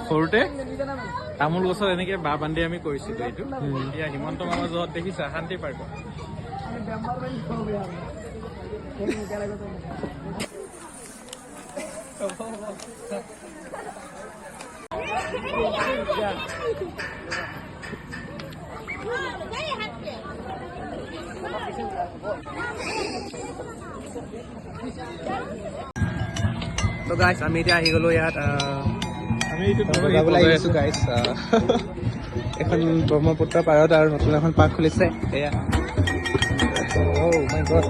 সৰুতে তামোল গছত এনেকে বাঁহ বান্ধি আমি কৰিছিলো এইটো। এতিয়া হিমন্ত মামা জহত দেখিছা শান্তি পাৰ্ক। তো গাইছ আমি এতিয়া আহি গ'লো ইয়াত আমি এইটো বজাবলৈ আহিছোঁ গাইছ এখন ব্ৰহ্মপুত্ৰ পাৰত আৰু নতুন এখন পাৰ্ক খুলিছে এয়া মাই গড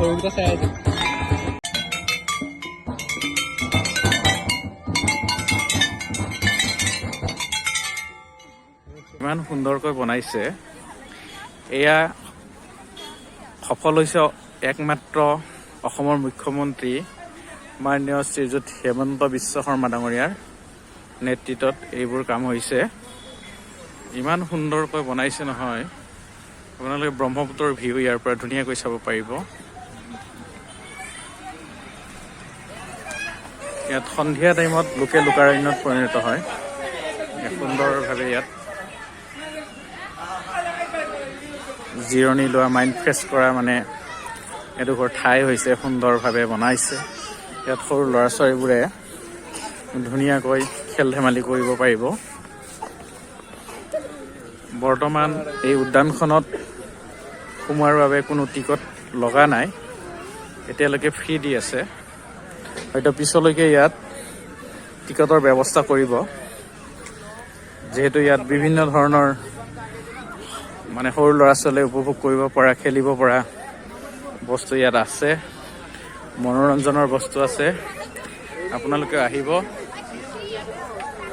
সৰুকেইটা চাই আছে ইমান সুন্দৰকৈ বনাইছে। এয়া সফল হৈছে একমাত্ৰ অসমৰ মুখ্যমন্ত্ৰী মাননীয় শ্ৰীযুত হিমন্ত বিশ্ব শৰ্মা ডাঙৰীয়াৰ নেতৃত্বত এইবোৰ কাম হৈছে। ইমান সুন্দৰকৈ বনাইছে নহয়, আপোনালোকে ব্ৰহ্মপুত্ৰৰ ভিউ ইয়াৰ পৰা ধুনীয়াকৈ চাব পাৰিব। ইয়াত সন্ধিয়া টাইমত লোকে লোকাৰণ্যত পৰিণত হয়। সুন্দৰভাৱে ইয়াত জিৰণি লোৱা, মাইণ্ড ফ্ৰেছ কৰা মানে এডোখৰ ঠাই হৈছে, সুন্দৰভাৱে বনাইছে। ইয়াত সৰু ল'ৰা ছোৱালীবোৰে ধুনীয়াকৈ খেল ধেমালি কৰিব পাৰিব। বৰ্তমান এই উদ্যানখনত সোমোৱাৰ বাবে কোনো টিকট লগা নাই, এতিয়ালৈকে ফ্ৰী দি আছে। হয়তো পিছলৈকে ইয়াত টিকটৰ ব্যৱস্থা কৰিব, যিহেতু ইয়াত বিভিন্ন ধৰণৰ মানে সৰু ল'ৰা ছোৱালীয়ে উপভোগ কৰিব পৰা, খেলিব পৰা বস্তু ইয়াত আছে, মনোৰঞ্জনৰ বস্তু আছে। আপোনালোকে আহিব,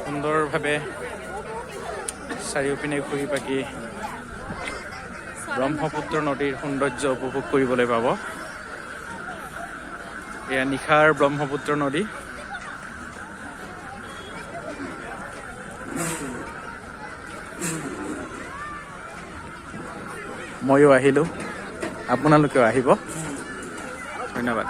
সুন্দৰভাৱে চাৰিওপিনে ঘূৰি পাকি ব্ৰহ্মপুত্ৰ নদীৰ সৌন্দৰ্য উপভোগ কৰিবলৈ পাব। এয়া নিশাৰ ব্ৰহ্মপুত্ৰ নদী। ময়ো আহিলোঁ, আপোনালোকেও আহিব। ধন্যবাদ।